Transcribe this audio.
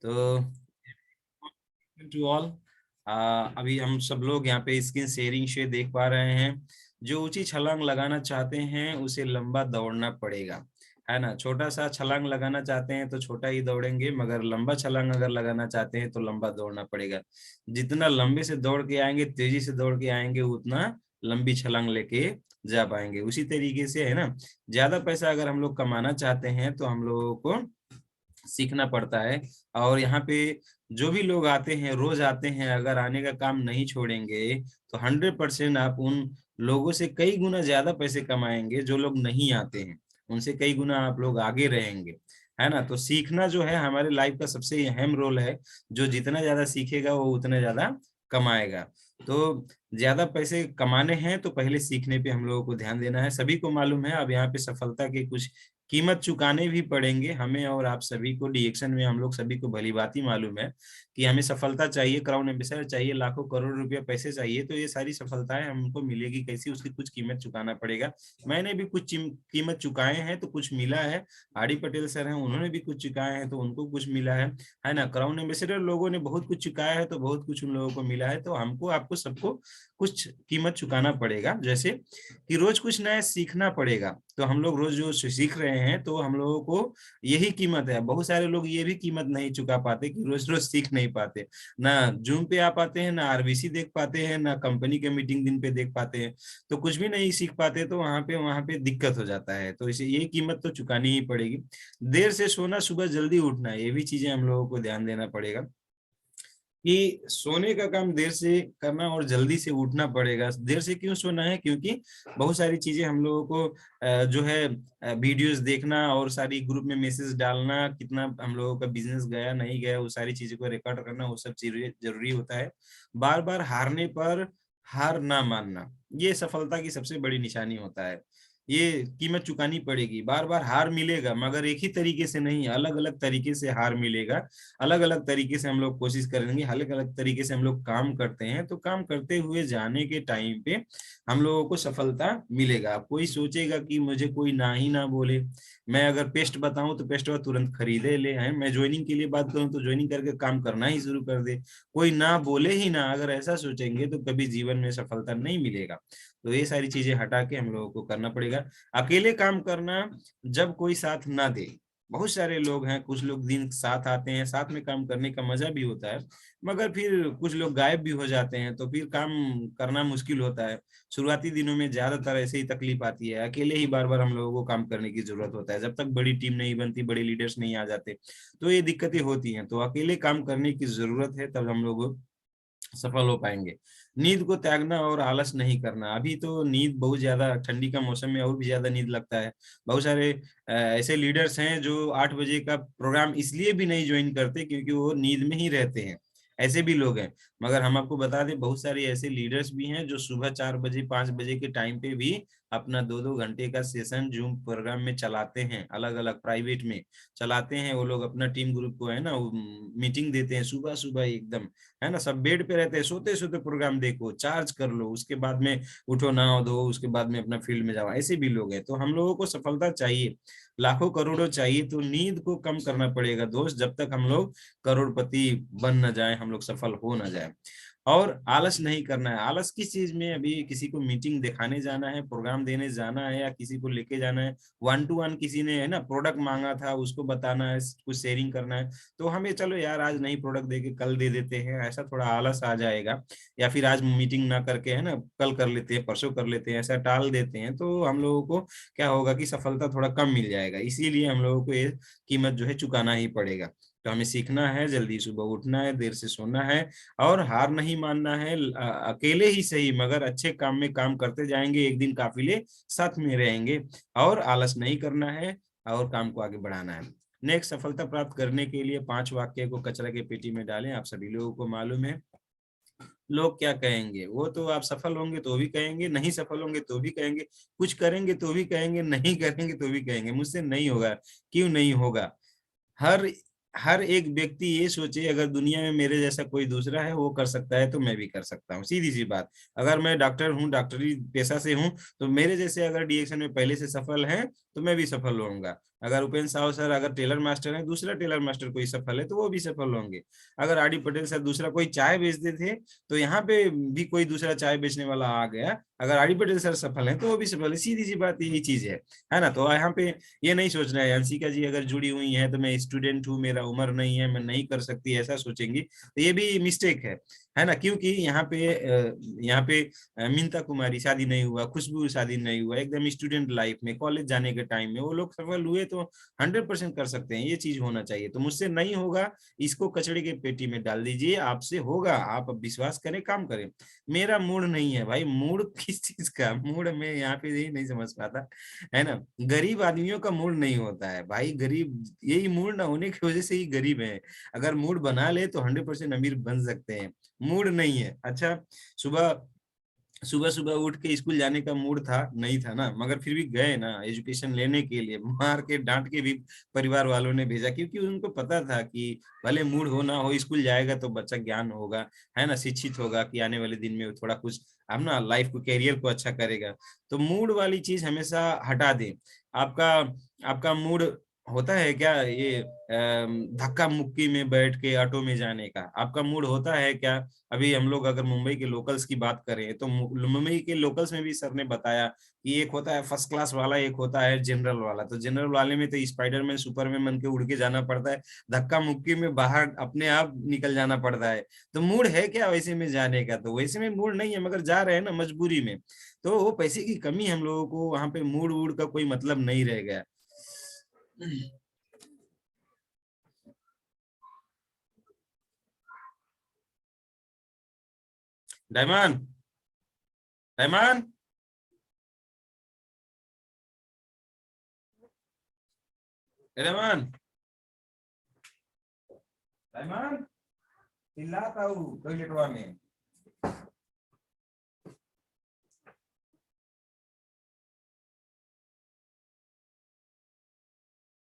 तो to all, अभी हम सब लोग यहाँ पे स्क्रीन शेयरिंग से देख पा रहे हैं। जो ऊंची छलांग लगाना चाहते हैं उसे लंबा दौड़ना पड़ेगा, है ना। छोटा सा छलांग लगाना चाहते हैं तो छोटा ही दौड़ेंगे, मगर लंबा छलांग अगर लगाना चाहते हैं तो लंबा दौड़ना पड़ेगा। जितना लंबे से दौड़ के आएंगे, तेजी से दौड़ के आएंगे, उतना लंबी छलांग लेके जा पाएंगे। उसी तरीके से, है ना, ज्यादा पैसा अगर हम लोग कमाना चाहते हैं तो हम लोगों को सीखना पड़ता है। और यहाँ पे जो भी लोग आते हैं, रोज आते हैं, अगर आने का काम नहीं छोड़ेंगे तो 100% आप उन लोगों से कई गुना ज्यादा पैसे कमाएंगे। जो लोग नहीं आते हैं उनसे कई गुना आप लोग आगे रहेंगे, है ना। तो सीखना जो है हमारे लाइफ का सबसे अहम रोल है। जो जितना ज्यादा सीखेगा वो उतना ज्यादा कमाएगा। तो ज्यादा पैसे कमाने हैं तो पहले सीखने पे हम लोगों को ध्यान देना है। सभी को मालूम है अब यहाँ पे सफलता के कुछ कीमत चुकाने भी पड़ेंगे हमें और आप सभी को। डिएक्शन में हम लोग सभी को भली बात ही मालूम है कि हमें सफलता चाहिए, क्राउन एम्बेसडर चाहिए, लाखों करोड़ रुपया पैसे चाहिए। तो ये सारी सफलताएं हमको मिलेगी कैसी, उसकी कुछ कीमत चुकाना पड़ेगा। मैंने भी कुछ कीमत चुकाए हैं तो कुछ मिला है। आरडी पटेल सर हैं, उन्होंने भी कुछ चुकाए हैं तो उनको कुछ मिला है ना। क्राउन एम्बेसडर लोगों ने बहुत कुछ चुकाया है तो बहुत कुछ उन लोगों को मिला है। तो हमको, आपको, सबको कुछ कीमत चुकाना पड़ेगा। जैसे कि रोज कुछ नया सीखना पड़ेगा। तो हम लोग रोज जो सीख रहे हैं तो हम लोगों को यही कीमत है। बहुत सारे लोग ये भी कीमत नहीं चुका पाते कि रोज रोज सीख नहीं पाते, ना जूम पे आ पाते हैं, ना आरबीसी देख पाते हैं, ना कंपनी के मीटिंग दिन पे देख पाते हैं। तो कुछ भी नहीं सीख पाते तो वहां पे दिक्कत हो जाता है। तो इसे ये कीमत तो चुकानी ही पड़ेगी। देर से सोना, सुबह जल्दी उठना, ये भी चीजें हम लोगों को ध्यान देना पड़ेगा कि सोने का काम देर से करना और जल्दी से उठना पड़ेगा। देर से क्यों सोना है? क्योंकि बहुत सारी चीजें हम लोगों को जो है वीडियोस देखना और सारी ग्रुप में मैसेज डालना, कितना हम लोगों का बिजनेस गया नहीं गया, वो सारी चीजों को रिकॉर्ड करना, वो सब चीजें जरूरी होता है। बार बार हारने पर हार ना मानना, ये सफलता की सबसे बड़ी निशानी होता है। ये कीमत चुकानी पड़ेगी। बार बार हार मिलेगा मगर एक ही तरीके से नहीं, अलग अलग तरीके से हार मिलेगा। अलग अलग तरीके से हम लोग कोशिश करेंगे, अलग अलग तरीके से हम लोग काम करते हैं तो काम करते हुए जाने के टाइम पे हम लोगों को सफलता मिलेगा। कोई सोचेगा कि मुझे कोई ना ही ना बोले, मैं अगर पेस्ट बताऊं तो पेस्ट तुरंत खरीदे ले, हैं, मैं ज्वाइनिंग के लिए बात करूं तो ज्वाइनिंग करके काम करना ही शुरू कर दे। कोई ना बोले ही ना, अगर ऐसा सोचेंगे तो कभी जीवन में सफलता नहीं मिलेगा। तो ये सारी चीजें हटा के हम लोगों को करना पड़ेगा। अकेले काम करना, जब कोई साथ ना दे। बहुत सारे लोग हैं, कुछ लोग दिन साथ आते हैं, साथ में काम करने का मजा भी होता है, मगर फिर कुछ लोग गायब भी हो जाते हैं तो फिर काम करना मुश्किल होता है। शुरुआती दिनों में ज्यादातर ऐसे ही तकलीफ आती है। अकेले ही बार बार हम लोगों को काम करने की जरूरत होता है, जब तक बड़ी टीम नहीं बनती, बड़े लीडर्स नहीं आ जाते तो ये दिक्कतें होती हैं। तो अकेले काम करने की जरूरत है, तब हम लोग सफल हो पाएंगे। नींद को त्यागना और आलस नहीं करना। अभी तो नींद बहुत ज्यादा, ठंडी का मौसम में और भी ज्यादा नींद लगता है। बहुत सारे ऐसे लीडर्स हैं जो 8 बजे का प्रोग्राम इसलिए भी नहीं ज्वाइन करते क्योंकि वो नींद में ही रहते हैं। ऐसे भी लोग हैं। मगर हम आपको बता दें, बहुत सारे ऐसे लीडर्स भी हैं जो सुबह 4 बजे 5 बजे के टाइम पे भी अपना 2-2 घंटे का सेशन जूम प्रोग्राम में चलाते हैं, अलग अलग प्राइवेट में चलाते हैं। वो लोग अपना टीम ग्रुप को, है ना, मीटिंग देते हैं सुबह सुबह एकदम, है ना। सब बेड पे रहते हैं, सोते सोते प्रोग्राम देखो, चार्ज कर लो, उसके बाद में उठो, नहाओ धो, उसके बाद में अपना फील्ड में जाओ। ऐसे भी लोग हैं। तो हम लोगों को सफलता चाहिए, लाखों करोड़ों चाहिए, तो नींद को कम करना पड़ेगा दोस्त, जब तक हम लोग करोड़पति बन न जाए, हम लोग सफल हो न जाए। और आलस नहीं करना है। आलस किस चीज में? अभी किसी को मीटिंग दिखाने जाना है, प्रोग्राम देने जाना है, या किसी को लेके जाना है, 1-to-1 किसी ने, है ना, प्रोडक्ट मांगा था, उसको बताना है, कुछ शेयरिंग करना है, तो हमें चलो यार आज नहीं प्रोडक्ट देके कल दे देते हैं, ऐसा थोड़ा आलस आ जाएगा। या फिर आज मीटिंग ना करके, है ना, कल कर लेते हैं, परसों कर लेते हैं, ऐसा टाल देते हैं तो हम लोगों को क्या होगा कि सफलता थोड़ा कम मिल जाएगा। इसीलिए हम लोगों को ये कीमत जो है चुकाना ही पड़ेगा। तो हमें सीखना है, जल्दी सुबह उठना है, देर से सोना है, और हार नहीं मानना है। अकेले ही सही मगर अच्छे काम में काम करते जाएंगे, एक दिन काफिले साथ में रहेंगे। और आलस नहीं करना है और काम को आगे बढ़ाना है। नेक्स्ट, सफलता प्राप्त करने के लिए 5 वाक्य को कचरा के पेटी में डालें। आप सभी लोगों को मालूम है लोग क्या कहेंगे, वो तो आप सफल होंगे तो भी कहेंगे, नहीं सफल होंगे तो भी कहेंगे, कुछ करेंगे तो भी कहेंगे, नहीं करेंगे तो भी कहेंगे, मुझसे नहीं होगा। क्यों नहीं होगा? हर हर एक व्यक्ति ये सोचे, अगर दुनिया में मेरे जैसा कोई दूसरा है, वो कर सकता है तो मैं भी कर सकता हूँ। सीधी सी बात। अगर मैं डॉक्टर हूँ, डॉक्टरी पेशा से हूँ, तो मेरे जैसे अगर डीएक्शन में पहले से सफल हैं तो मैं भी सफल होऊंगा। अगर उपेंद्र साहू सर अगर टेलर मास्टर है, दूसरा टेलर मास्टर कोई सफल है तो वो भी सफल होंगे। अगर आर डी पटेल सर दूसरा कोई चाय बेचते थे तो यहाँ पे भी कोई दूसरा चाय बेचने वाला आ गया, अगर आर डी पटेल सर सफल है तो वो भी सफल है। सीधी सी बात यही चीज है ना। तो यहाँ पे ये नहीं सोचना है अंशिका जी अगर जुड़ी हुई है तो मैं स्टूडेंट हूँ, मेरा उम्र नहीं है, मैं नहीं कर सकती, ऐसा सोचेंगी तो ये भी मिस्टेक है ना। क्योंकि यहाँ पे मिंता कुमारी शादी नहीं हुआ, खुशबू शादी नहीं हुआ, एकदम स्टूडेंट लाइफ में कॉलेज जाने के टाइम में वो लोग सफल हुए, तो 100% कर सकते हैं, ये चीज होना चाहिए। तो मुझसे नहीं होगा, इसको कचड़े के पेटी में डाल दीजिए, आपसे होगा, आप अब विश्वास करें, काम करें। मेरा मूड नहीं है भाई, मूड किस चीज का मूड मैं यहाँ पे यही नहीं समझ पाता, है ना। गरीब आदमियों का मूड नहीं होता है भाई, गरीब यही मूड ना होने की वजह से ही गरीब है। अगर मूड बना ले तो 100% अमीर बन सकते हैं, मूड नहीं है। अच्छा, सुबह सुबह सुबह उठ के स्कूल जाने का मूड था नहीं था ना, मगर फिर भी गए ना एजुकेशन लेने के लिए, मार के डांट के भी परिवार वालों ने भेजा, क्योंकि उनको पता था कि भले मूड हो ना हो स्कूल जाएगा तो बच्चा ज्ञान होगा, है ना, शिक्षित होगा, कि आने वाले दिन में थोड़ा कुछ हम ना लाइफ को कैरियर को अच्छा करेगा। तो मूड वाली चीज हमेशा हटा दें। आपका आपका मूड होता है क्या ये धक्का मुक्की में बैठ के ऑटो में जाने का, आपका मूड होता है क्या? अभी हम लोग अगर मुंबई के लोकल्स की बात करें तो मुंबई के लोकल्स में भी सर ने बताया कि एक होता है फर्स्ट क्लास वाला, एक होता है जनरल वाला। तो जनरल वाले में तो स्पाइडरमैन सुपरमैन बन के उड़ के जाना पड़ता है, धक्का मुक्की में बाहर अपने आप निकल जाना पड़ता है। तो मूड है क्या वैसे में जाने का? तो वैसे में मूड नहीं है, मगर जा रहे हैं ना मजबूरी में। तो वो पैसे की कमी, हम लोगों को वहां पे मूड वूड का कोई मतलब नहीं रह गया। डायमंड, डायमंड, डायमंड, डायमंड, चिल्लाता हूँ टॉयलेटवा में।